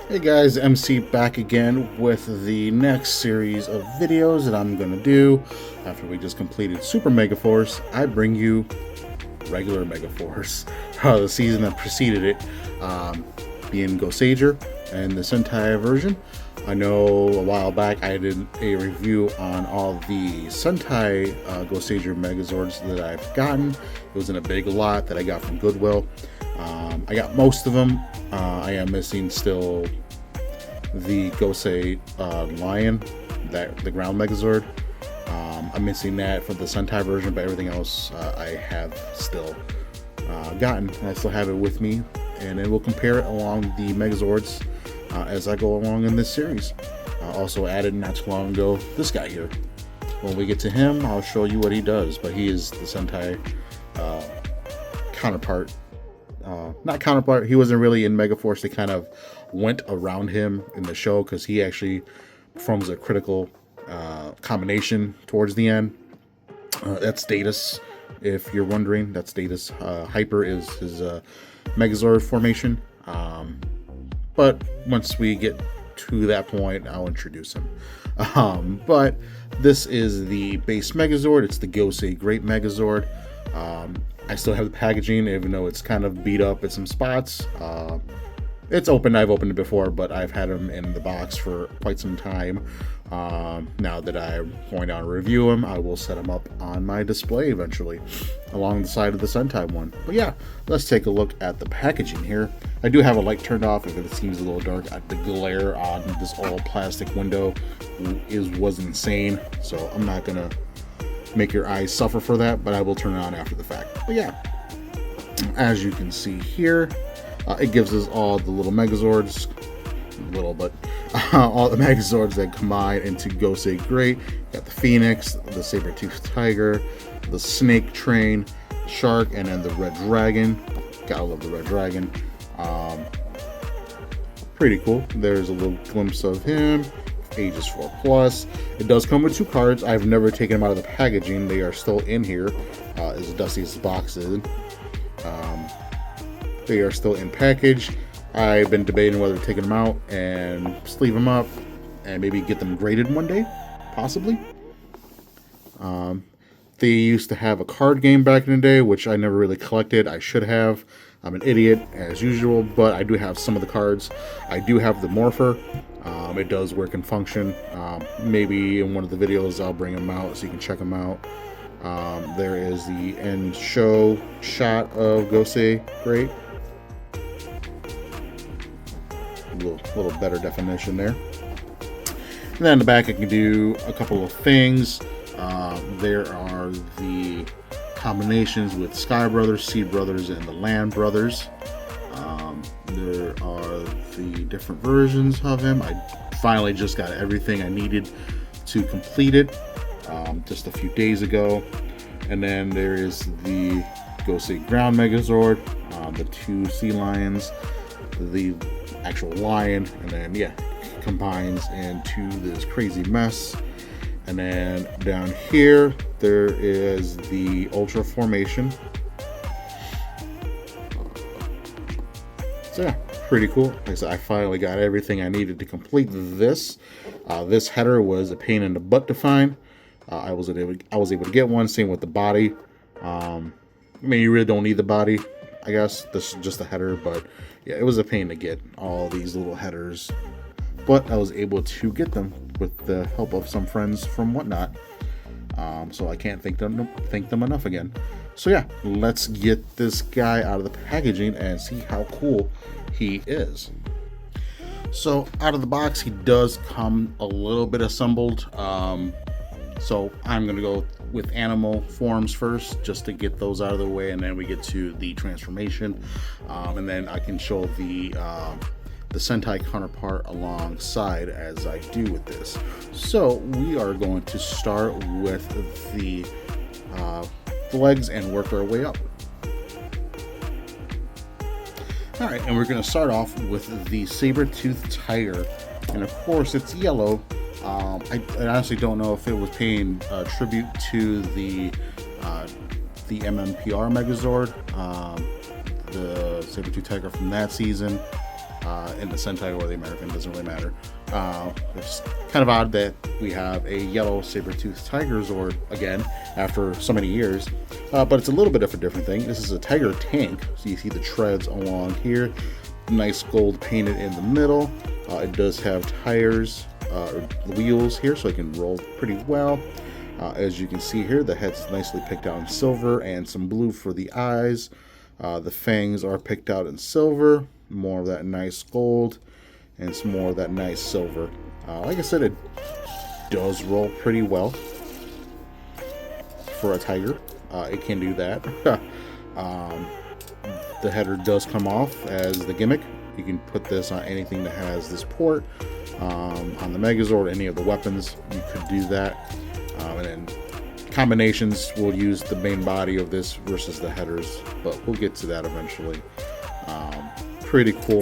Hey guys, MC back again with the next series of videos that I'm going to do. After we just completed Super Megaforce, I bring you regular Megaforce. The season that preceded it being Gosei and the Sentai version. I know a while back I did a review on all the Sentai Gosei Megazords that I've gotten. It was in a big lot that I got from Goodwill. I got most of them. I am missing still the Gosei Lion, the ground Megazord. I'm missing that for the Sentai version, but everything else I have still gotten. I still have it with me, and then we'll compare it along the Megazords as I go along in this series. Also added not too long ago this guy here. When we get to him, I'll show you what he does, but he is the Sentai counterpart. Not counterpart, he wasn't really in Megaforce. They kind of went around him in the show because he actually performs a critical combination towards the end. That's Status, if you're wondering. That's Status. Hyper is his Megazord formation. But once we get to that point, I'll introduce him. But this is the base Megazord. It's the Gosei Great Magazord. I still have the packaging, even though it's kind of beat up at some spots. It's open. I've opened it before, but I've had them in the box for quite some time. Now that I'm going down to review them, I will set them up on my display eventually, along the side of the Sentai one. But yeah, let's take a look at the packaging here. I do have a light turned off if it seems a little dark. The glare on this all plastic window was insane, so I'm not gonna make your eyes suffer for that, but I will turn it on after the fact. But yeah, as you can see here, it gives us all the little Megazords, all the Megazords that combine into Gosei Great. Got the Phoenix, the saber-toothed tiger, the snake train, shark, and then the red dragon. Gotta love the red dragon. Pretty cool. There's a little glimpse of him. Ages 4+. It does come with 2 cards. I've never taken them out of the packaging. They are still in here, as dusty as the box is. They are still in package. I've been debating whether to take them out and sleeve them up and maybe get them graded one day, possibly. They used to have a card game back in the day, which I never really collected. I should have. I'm an idiot, as usual, but I do have some of the cards. I do have the Morpher. It does work and function. Maybe in one of the videos I'll bring them out so you can check them out. There is the end show shot of Gosei Great. A little better definition there. And then in the back I can do a couple of things. There are the combinations with Sky Brothers, Seed Brothers, and the Land Brothers. There are the different versions of him. I finally just got everything I needed to complete it just a few days ago. And then there is the Gosei Ground Megazord, the 2 sea lions, the actual lion, and then yeah, combines into this crazy mess. And then down here there is the Ultra formation. So yeah, pretty cool. Like I said, I finally got everything I needed to complete this. This header was a pain in the butt to find. I was able to get one. Same with the body. I mean, you really don't need the body, I guess. This is just a header, but yeah, it was a pain to get all these little headers. But I was able to get them with the help of some friends from Whatnot. So I can't thank them enough again. So yeah, let's get this guy out of the packaging and see how cool he is. So out of the box, he does come a little bit assembled. So I'm going to go with animal forms first, just to get those out of the way, and then we get to the transformation, and then I can show the Sentai counterpart alongside as I do with this. So we are going to start with the legs and work our way up. Alright, and we're going to start off with the saber-toothed tiger, and of course it's yellow. I honestly don't know if it was paying tribute to the the MMPR Megazord, the saber-tooth tiger from that season, in the Sentai or the American, doesn't really matter. It's kind of odd that we have a yellow saber-tooth tiger Zord again after so many years, but it's a little bit of a different thing. This is a tiger tank, so you see the treads along here, nice gold painted in the middle. It does have tires, wheels here, so it can roll pretty well. As you can see here, the head's nicely picked out in silver and some blue for the eyes. The fangs are picked out in silver, more of that nice gold, and some more of that nice silver. Like I said, it does roll pretty well for a tiger. It can do that. The header does come off as the gimmick. You can put this on anything that has this port. On the Megazord, any of the weapons, you could do that. And then combinations will use the main body of this versus the headers, but we'll get to that eventually. Pretty cool.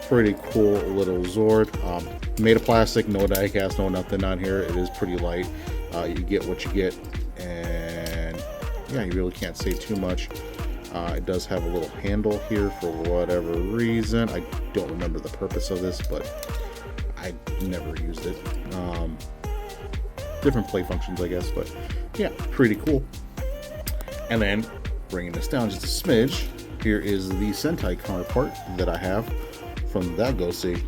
Pretty cool little Zord. Made of plastic, no die cast, no nothing on here. It is pretty light. You get what you get, and yeah, you really can't say too much. It does have a little handle here for whatever reason. I don't remember the purpose of this, but I never used it. Different play functions, I guess, but yeah, pretty cool. And then bringing this down just a smidge, here is the Sentai counterpart that I have from that Gosei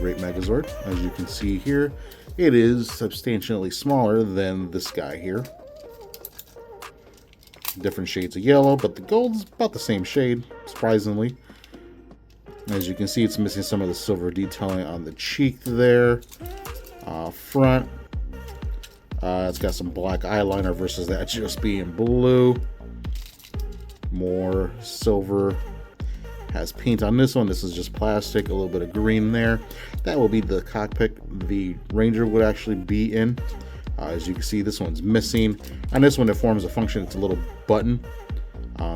Great Magazord. As you can see here, it is substantially smaller than this guy here. Different shades of yellow, but the gold's about the same shade, surprisingly. As you can see, it's missing some of the silver detailing on the cheek there. Front, it's got some black eyeliner versus that just being blue. More silver. Has paint on this one. This is just plastic, a little bit of green there. That will be the cockpit the Ranger would actually be in. As you can see, this one's missing. On this one, it forms a function. It's a little button.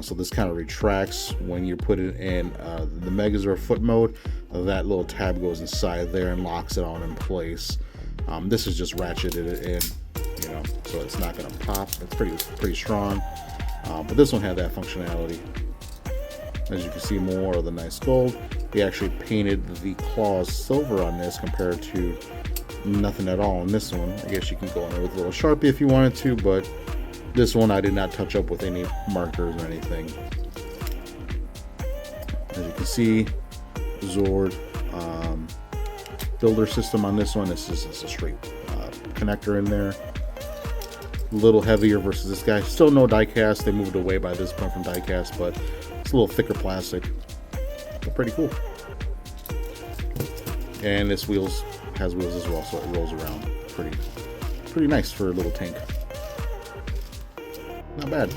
So this kind of retracts when you put it in the Megazord foot mode. That little tab goes inside there and locks it on in place. This is just ratcheted it in, you know, so it's not going to pop. It's pretty strong. But this one had that functionality. As you can see, more of the nice gold. We actually painted the claws silver on this compared to nothing at all on this one. I guess you can go in there with a little Sharpie if you wanted to, but this one I did not touch up with any markers or anything. As you can see, Zord builder system on this one. This is a straight connector in there. A little heavier versus this guy. Still no die cast. They moved away by this point from die cast, but it's a little thicker plastic. But pretty cool. And this has wheels as well, so it rolls around pretty nice for a little tank. Not bad.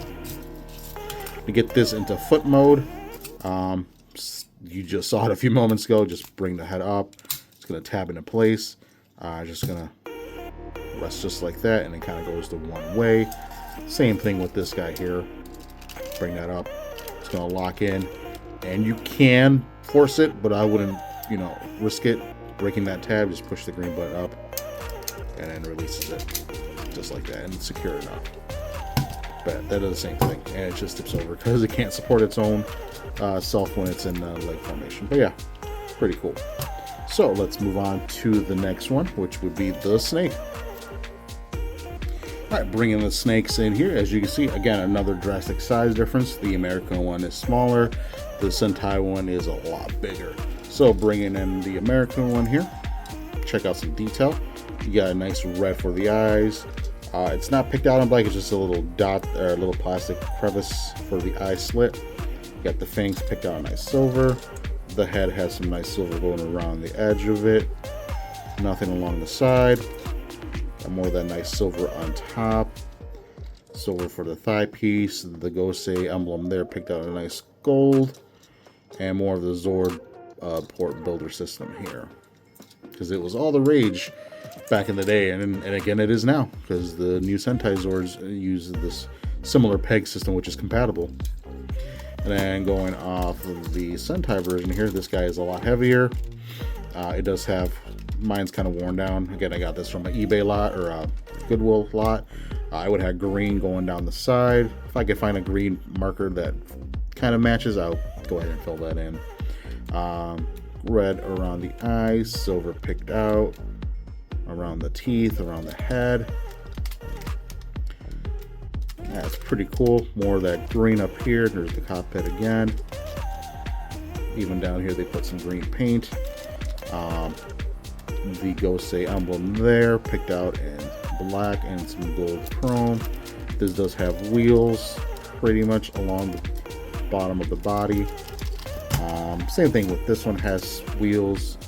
To get this into foot mode, you just saw it a few moments ago. Just bring the head up. It's going to tab into place. Just going to rest just like that, and it kind of goes to one way. Same thing with this guy here. Bring that up. It's going to lock in, and you can force it, but I wouldn't, risk it. Breaking that tab, just push the green button up, and then releases it just like that, and it's secure enough. But that does the same thing, and it just tips over because it can't support its own self when it's in leg formation. But yeah, pretty cool. So let's move on to the next one, which would be the snake. All right, bringing the snakes in here. As you can see, again, another drastic size difference. The American one is smaller. The Sentai one is a lot bigger. So bringing in the American one here, check out some detail. You got a nice red for the eyes. It's not picked out in black, it's just a little dot or a little plastic crevice for the eye slit. You got the fangs picked out nice silver. The head has some nice silver going around the edge of it. Nothing along the side. Got more of that nice silver on top. Silver for the thigh piece. The Gosei emblem there picked out a nice gold. And more of the Zord port builder system here, because it was all the rage back in the day, and again it is now, because the new Sentai Zords use this similar peg system, which is compatible. And then going off of the Sentai version here, this guy is a lot heavier. It does have mine's kind of worn down. Again, I got this from an eBay lot or a Goodwill lot. I would have green going down the side. If I could find a green marker that kind of matches, I'll go ahead and fill that in. Red around the eyes, silver picked out, around the teeth, around the head. That's pretty cool. More of that green up here. There's the cockpit again. Even down here they put some green paint. The Gosei emblem there, picked out in black and some gold chrome. This does have wheels pretty much along the bottom of the body. Same thing with this one, has wheels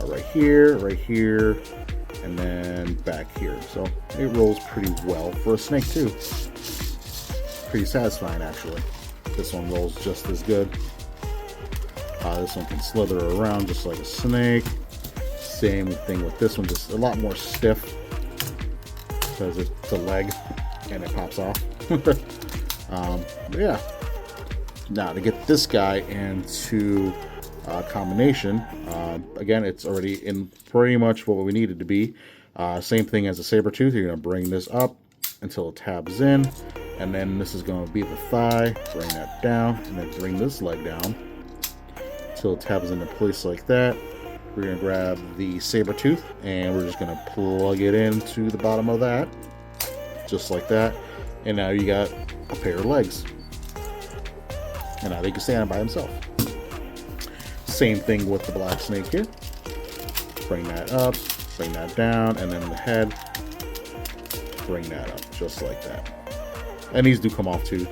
right here, and then back here. So it rolls pretty well for a snake too. Pretty satisfying actually. This one rolls just as good. This one can slither around just like a snake. Same thing with this one, just a lot more stiff because it's a leg and it pops off. Yeah. Now to get this guy into combination, again, it's already in pretty much what we need it to be. Same thing as a saber tooth. You're going to bring this up until it tabs in, and then this is going to be the thigh. Bring that down, and then bring this leg down until it tabs into place like that. We're going to grab the saber tooth, and we're just going to plug it into the bottom of that, just like that. And now you got a pair of legs. And now they can stand by himself. Same thing with the black snake here. Bring that up, bring that down, and then the head, bring that up, just like that. And these do come off too.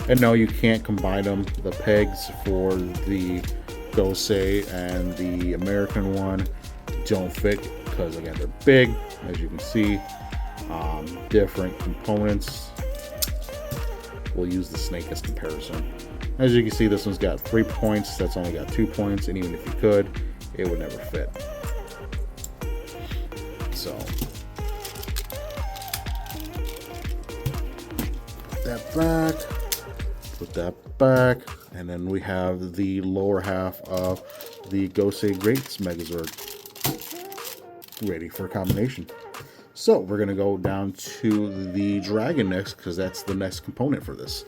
And no, you can't combine them. The pegs for the Gosei and the American one don't fit because, again, they're big, as you can see. Different components. We'll use the snake as comparison. As you can see, this one's got 3 points. That's only got 2 points, and even if you could, it would never fit. So put that back, put that back, and then we have the lower half of the Gosei Great Magazord ready for combination. So we're gonna go down to the dragon next because that's the next component for this.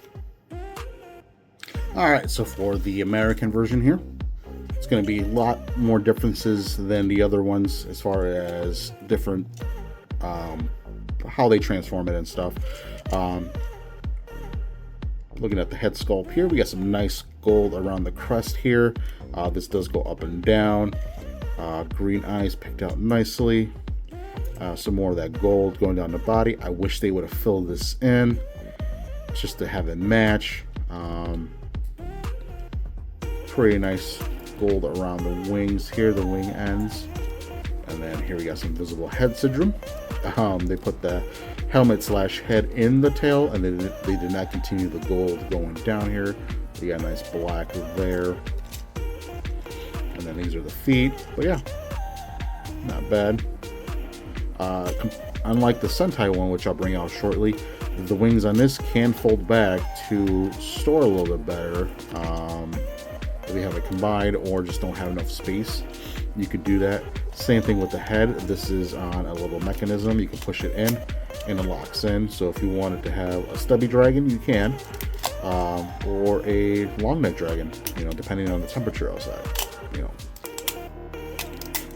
Alright, so for the American version here, it's going to be a lot more differences than the other ones as far as different, how they transform it and stuff. Looking at the head sculpt here, we got some nice gold around the crest here. This does go up and down. Green eyes picked out nicely. Some more of that gold going down the body. I wish they would have filled this in just to have it match. Pretty nice gold around the wings here, the wing ends. And then here we got some visible head syndrome. They put the helmet slash head in the tail, and they did not continue the gold going down here. We got a nice black there. And then these are the feet. But yeah, not bad. Unlike the Sentai one, which I'll bring out shortly, the wings on this can fold back to store a little bit better. If you have it combined or just don't have enough space, you could do that. Same thing with the head. This is on a little mechanism. You can push it in and it locks in. So if you wanted to have a stubby dragon, you can, or a long neck dragon, depending on the temperature outside.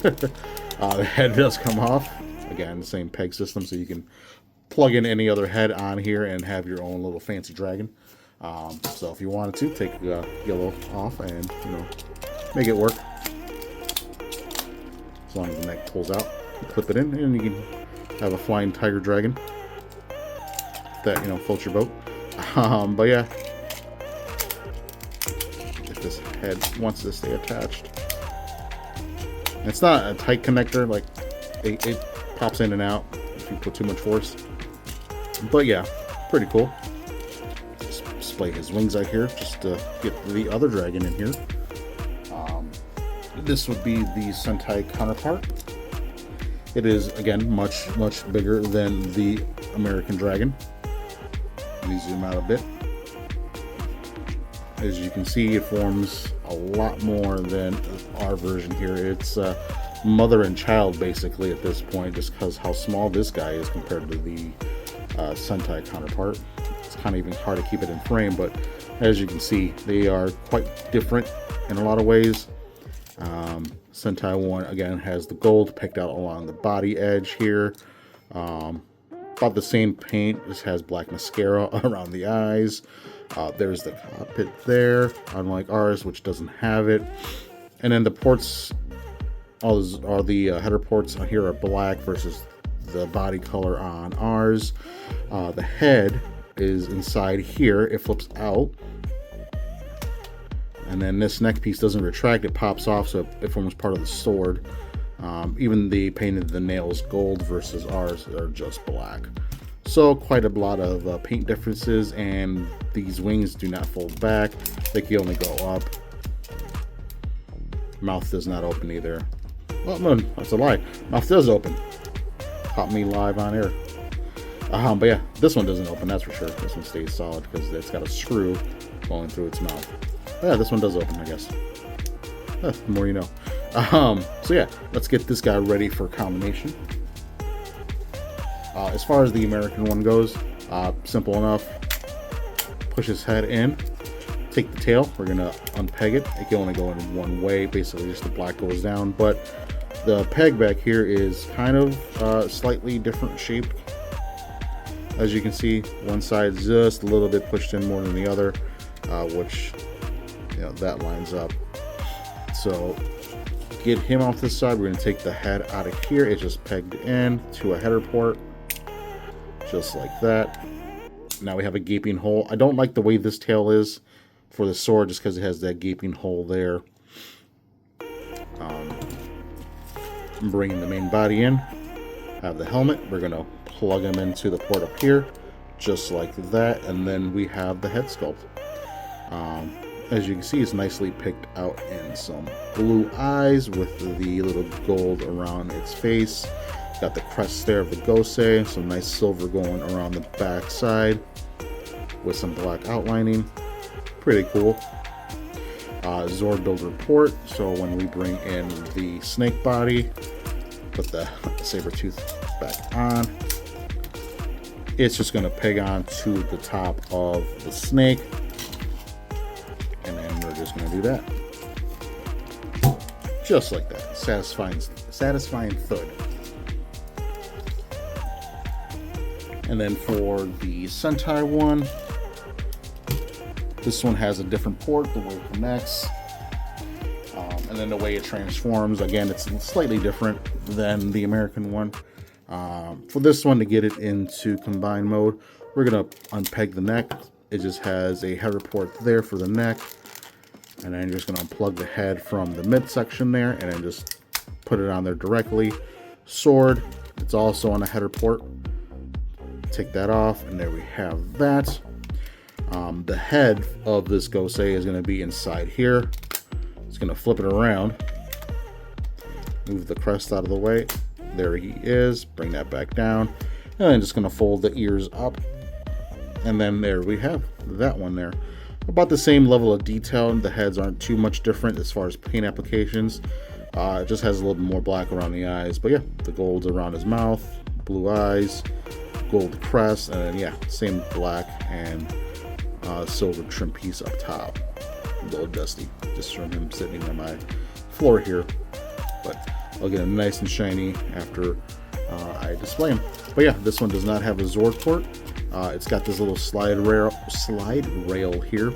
The head does come off. Again, the same peg system, so you can plug in any other head on here and have your own little fancy dragon. So if you wanted to, take the yellow off and make it work. As long as the neck pulls out, you clip it in, and you can have a flying tiger dragon. That floats your boat. But yeah, if this head wants to stay attached, and it's not a tight connector, like it pops in and out if you put too much force. But yeah, pretty cool. Display his wings out here just to get the other dragon in here. This would be the Sentai counterpart. It is, again, much bigger than the American dragon. Let me zoom out a bit. As you can see, it forms a lot more than our version here. It's mother and child basically at this point, just because how small this guy is compared to the Sentai counterpart. It's kind of even hard to keep it in frame, but as you can see, they are quite different in a lot of ways. Sentai 1 again has the gold picked out along the body edge here. About the same paint, this has black mascara around the eyes. There's the cockpit there, unlike ours, which doesn't have it. And then the ports, all the header ports here are black versus the body color on ours. The head is inside here. It flips out. And then this neck piece doesn't retract. It pops off, so it forms part of the sword. Even they painted the nails gold versus ours are just black. So quite a lot of paint differences, and these wings do not fold back. They can only go up. Mouth does not open either. Well, no, that's a lie. Mouth does open. Caught me live on air. But yeah, this one doesn't open, that's for sure. This one stays solid because it's got a screw going through its mouth. But yeah, this one does open, I guess. The more you know. So yeah, let's get this guy ready for combination. As far as the American one goes, simple enough. Push his head in, take the tail. We're gonna unpeg it. It can only go in one way, basically just the black goes down. But the peg back here is kind of slightly different shaped. As you can see, one side just a little bit pushed in more than the other, which, you know, that lines up. So get him off this side. We're going to take the head out of here. It's just pegged in to a header port, just like that. Now we have a gaping hole. I don't like the way this tail is for the sword, just because it has that gaping hole there. I'm bringing the main body in. Have the helmet. We're going to plug him into the port up here, just like that, and then we have the head sculpt. As you can see, it's nicely picked out in some blue eyes with the little gold around its face. Got the crest there of the Gosei, some nice silver going around the back side with some black outlining. Pretty cool. Zord builder port, so when we bring in the snake body, put the saber tooth back on, it's just going to peg on to the top of the snake, and then we're just going to do that, just like that. Satisfying thud. And then for the Sentai one, this one has a different port, the way it connects, and then the way it transforms. Again, it's slightly different than the American one. For this one, to get it into combined mode, we're going to unpeg the neck. It just has a header port there for the neck, and then you're just going to unplug the head from the midsection there, and then just put it on there directly. Sword, it's also on a header port. Take that off, and there we have that. The head of this Gosei is going to be inside here. It's going to flip it around, move the crest out of the way. There he is. Bring that back down, and then just going to fold the ears up, and then there we have that one there. About the same level of detail. The heads aren't too much different as far as paint applications. It just has a little bit more black around the eyes, but yeah, the gold's around his mouth, blue eyes, gold crest, and then yeah, same black and silver trim piece up top. A little dusty just from him sitting on my floor here, but I'll get him nice and shiny after I display him. But yeah, this one does not have a Zord port. It's got this little slide rail here,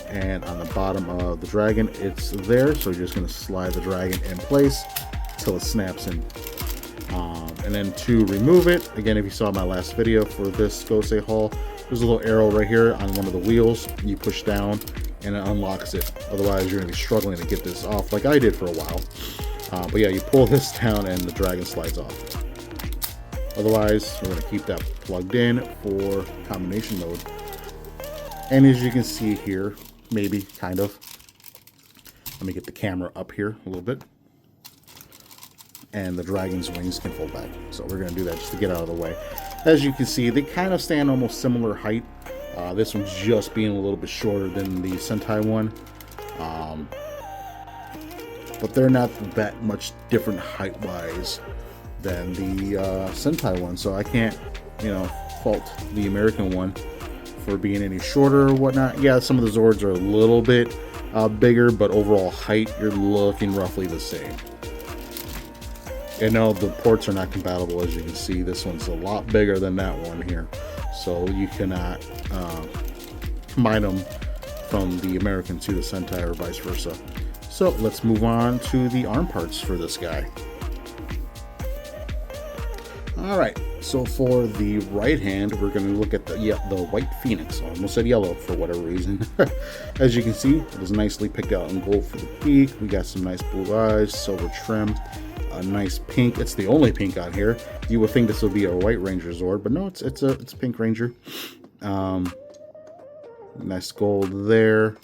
and on the bottom of the dragon it's there, so you're just going to slide the dragon in place till it snaps in. And then to remove it, again, if you saw my last video for this Gosei haul, there's a little arrow right here on one of the wheels. You push down and it unlocks it. Otherwise, you're going to be struggling to get this off like I did for a while. But yeah, you pull this down and the dragon slides off. Otherwise, we're going to keep that plugged in for combination mode. And as you can see here, maybe, kind of. Let me get the camera up here a little bit. And the dragon's wings can fold back. So we're going to do that just to get out of the way. As you can see, they kind of stand almost similar height. This one's just being a little bit shorter than the Sentai one. but they're not that much different height-wise than the Sentai one, so I can't, you know, fault the American one for being any shorter or whatnot. Yeah, some of the Zords are a little bit bigger, but overall height, you're looking roughly the same. And no, the ports are not compatible, as you can see. This one's a lot bigger than that one here, so you cannot combine them from the American to the Sentai or vice versa. So let's move on to the arm parts for this guy. Alright, so for the right hand, we're going to look at the white Phoenix. I almost said yellow for whatever reason. As you can see, it is nicely picked out in gold for the beak. We got some nice blue eyes, silver trim, a nice pink. It's the only pink on here. You would think this would be a white Ranger Zord, but no, it's a pink Ranger. Nice gold there.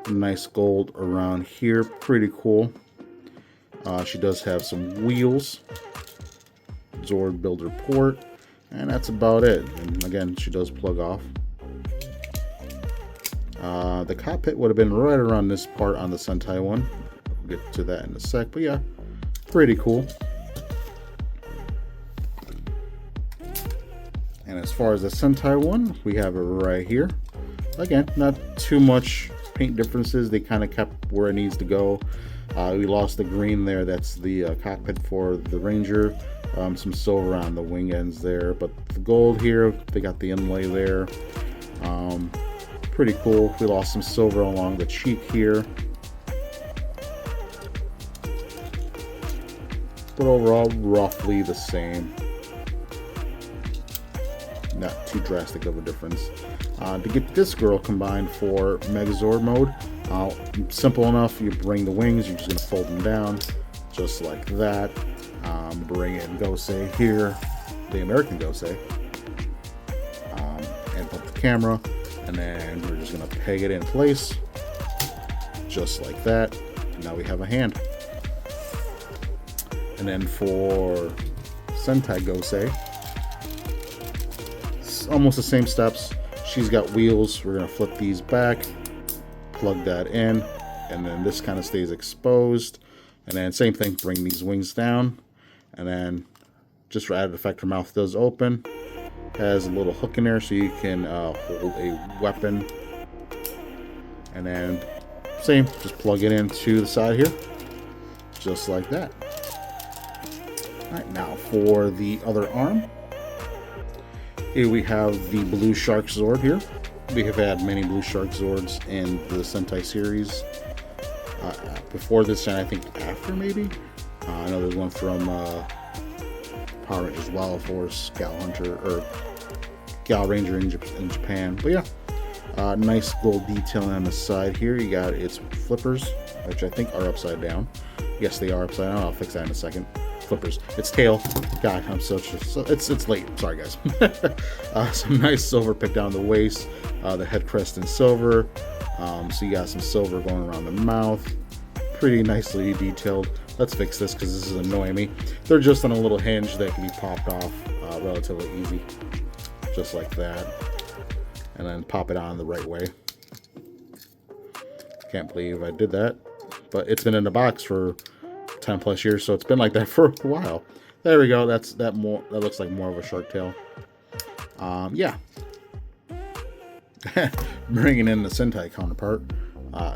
Nice gold around here. Pretty cool. She does have some wheels. Zord builder port. And that's about it. And again, she does plug off. The cockpit would have been right around this part on the Sentai one. We'll get to that in a sec. But yeah, pretty cool. And as far as the Sentai one, we have it right here. Again, not too much paint differences. They kind of kept where it needs to go. We lost the green there. That's the cockpit for the Ranger. Some silver on the wing ends there. But the gold here, they got the inlay there. Pretty cool. We lost some silver along the cheek here. But overall, roughly the same. Not too drastic of a difference. To get this girl combined for Megazord mode, simple enough. You bring the wings, you're just going to fold them down just like that. Bring in Gosei here, the American Gosei, and put the camera, and then we're just going to peg it in place just like that. And now we have a hand. And then for Sentai Gosei, it's almost the same steps. She's got wheels. We're going to flip these back, plug that in, and then this kind of stays exposed. And then same thing, bring these wings down, and then just for added effect, her mouth does open. Has a little hook in there so you can hold a weapon. And then same, just plug it into the side here, just like that. Alright, now for the other arm. Here we have the Blue Shark Zord here. We have had many Blue Shark Zords in the Sentai series. Before this, and I think after maybe. I know there's one from Power Rangers Wild Force, Gal Hunter, or Gal Ranger in Japan. But yeah, nice gold detailing on the side here. You got its flippers, which I think are upside down. Yes, they are upside down. I'll fix that in a second. Flippers. Its tail. God, I'm so it's late. Sorry, guys. Some nice silver picked down the waist. The head crest in silver. So you got some silver going around the mouth. Pretty nicely detailed. Let's fix this because this is annoying me. They're just on a little hinge that can be popped off relatively easy. Just like that. And then pop it on the right way. Can't believe I did that. But it's been in the box for 10 plus years, so it's been like that for a while. There we go. That looks like more of a shark tail. Yeah. Bringing in the Sentai counterpart.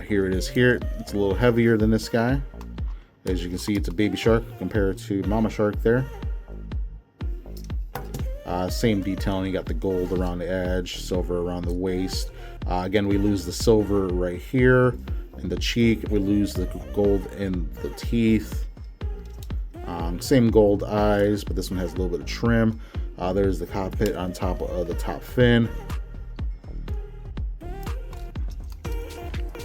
Here it is here. It's a little heavier than this guy. As you can see, it's a baby shark compared to mama shark there. Same detailing. You got the gold around the edge, silver around the waist. Again, we lose the silver right here in the cheek. We lose the gold in the teeth. Same gold eyes, but this one has a little bit of trim. There's the cockpit on top of the top fin.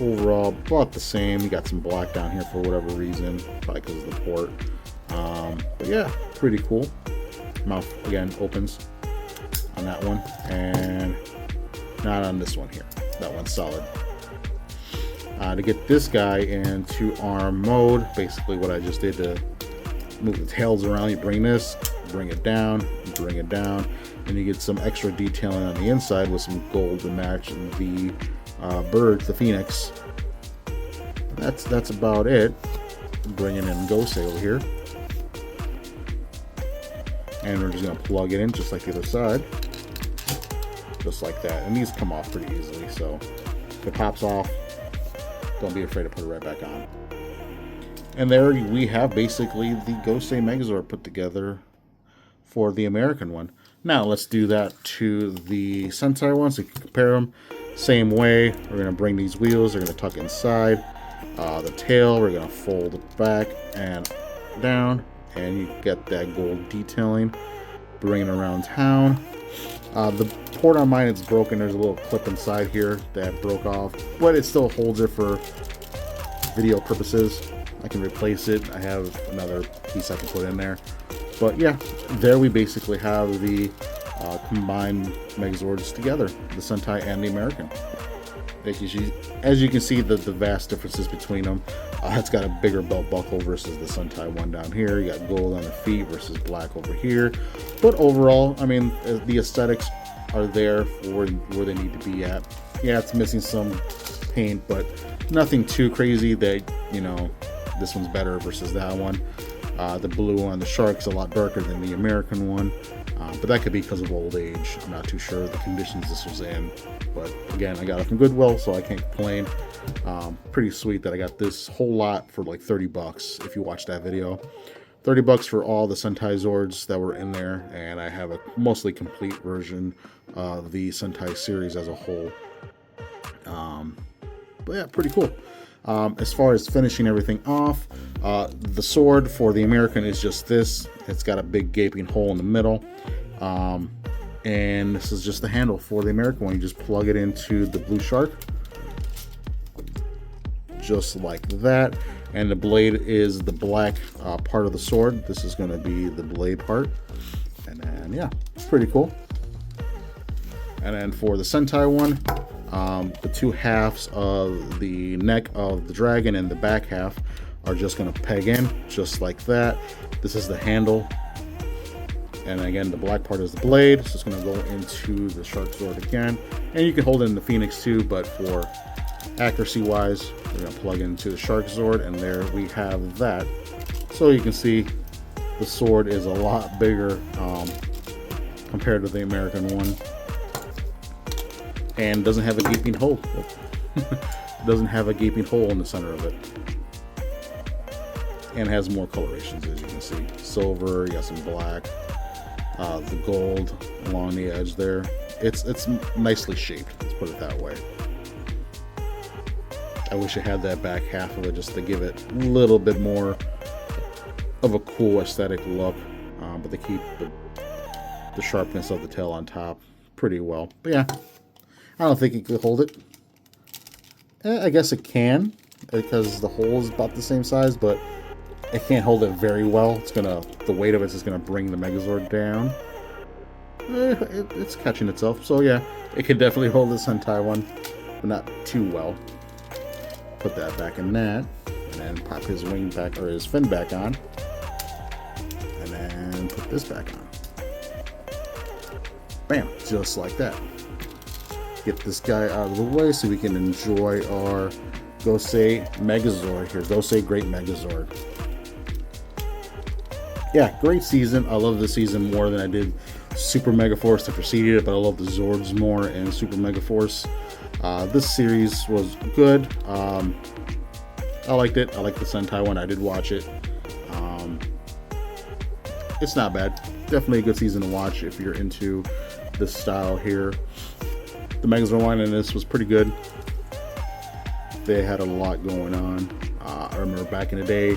Overall, about the same. You got some black down here for whatever reason, probably because of the port. But yeah, pretty cool. Mouth again opens on that one, and not on this one here. That one's solid. To get this guy into arm mode, basically what I just did to move the tails around, you bring this, bring it down, and you get some extra detailing on the inside with some gold to match the bird, the Phoenix. That's about it. Bringing in Gosei over here. And we're just going to plug it in just like the other side. Just like that. And these come off pretty easily, so if it pops off, don't be afraid to put it right back on. And there we have basically the Gosei Megazord put together for the American one. Now let's do that to the Sentai one so you can compare them. Same way, we're going to bring these wheels, they're going to tuck inside. The tail, we're going to fold it back and down. And you get that gold detailing. Bring it around town. The port on mine, it's broken. There's a little clip inside here that broke off, but it still holds it for video purposes. I can replace it. I have another piece I can put in there. But yeah, there we basically have the combined Megazords together, the Sentai and the American. As you can see, the vast differences between them. It's got a bigger belt buckle versus the Sentai one down here. You got gold on the feet versus black over here. But overall, I mean, the aesthetics are there for where they need to be at. Yeah, it's missing some paint, but nothing too crazy that, you know, this one's better versus that one. The blue on the Shark's a lot darker than the American one. But that could be because of old age. I'm not too sure the conditions this was in. But again, I got it from Goodwill, so I can't complain. Pretty sweet that I got this whole lot for like 30 bucks if you watch that video. 30 bucks for all the Sentai Zords that were in there, and I have a mostly complete version of the Sentai series as a whole. But yeah, pretty cool. As far as finishing everything off, the sword for the American is just this. It's got a big gaping hole in the middle. And this is just the handle for the American one. You just plug it into the blue shark. Just like that. And the blade is the black part of the sword. This is going to be the blade part. And then, yeah, pretty cool. And then for the Sentai one, the two halves of the neck of the dragon and the back half are just going to peg in, just like that. This is the handle. And again, the black part is the blade. So it's going to go into the Shark Zord again. And you can hold it in the Phoenix too, but for accuracy wise, we're going to plug into the Shark Zord, and there we have that. So you can see the sword is a lot bigger compared to the American one. And doesn't have a gaping hole. Doesn't have a gaping hole in the center of it. And has more colorations, as you can see. Silver, you got some black, the gold along the edge there. It's nicely shaped, let's put it that way. I wish it had that back half of it just to give it a little bit more of a cool aesthetic look. But they keep the sharpness of the tail on top pretty well. But yeah, I don't think it could hold it. I guess it can, because the hole is about the same size, but it can't hold it very well. The weight of it is gonna bring the Megazord down. It's catching itself, so yeah, it could definitely hold the Sentai one, but not too well. Put that back in that, and then pop his wing back, or his fin back on, and then put this back on. Bam, just like that. Get this guy out of the way so we can enjoy our Gosei Megazord here, Gosei Great Magazord. Yeah, great season. I love this season more than I did Super Megaforce that preceded it, but I love the Zords more and Super Megaforce. This series was good. I liked it. I liked the Sentai one. I did watch it. It's not bad. Definitely a good season to watch if you're into this style here. The Megazord line in this was pretty good. They had a lot going on. I remember back in the day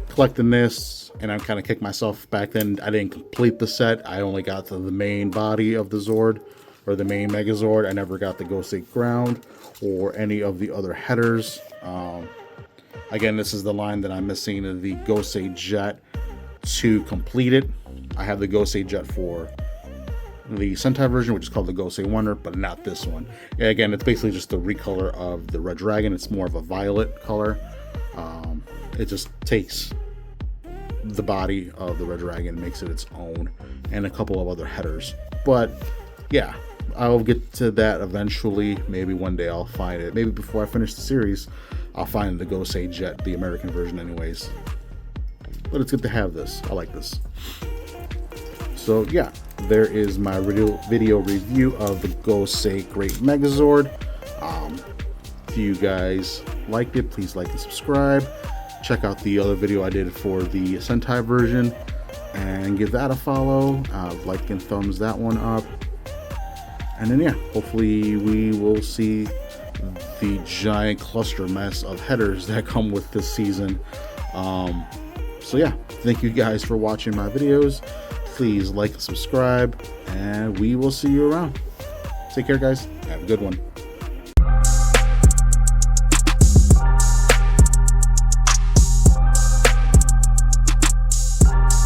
collecting this, and I kind of kicked myself back then. I didn't complete the set. I only got to the main body of the Zord, or the main Megazord. I never got the Gosei ground or any of the other headers. Again, this is the line that I'm missing, the Gosei Jet to complete it. I have the Gosei Jet for the Sentai version, which is called the Gosei Wonder, but not this one. Again, it's basically just the recolor of the Red Dragon. It's more of a violet color. It just takes the body of the Red Dragon, makes it its own, and a couple of other headers. But yeah, I'll get to that eventually. Maybe one day I'll find it. Maybe before I finish the series, I'll find the Gosei Jet, the American version anyways. But it's good to have this. I like this. So yeah, there is my video review of the Gosei Great Magazord. If you guys liked it, please like and subscribe. Check out the other video I did for the Sentai version and give that a follow. Like and thumbs that one up. And then yeah, hopefully we will see the giant cluster mess of headers that come with this season. So yeah, thank you guys for watching my videos. Please like and subscribe, and we will see you around. Take care, guys. Have a good one.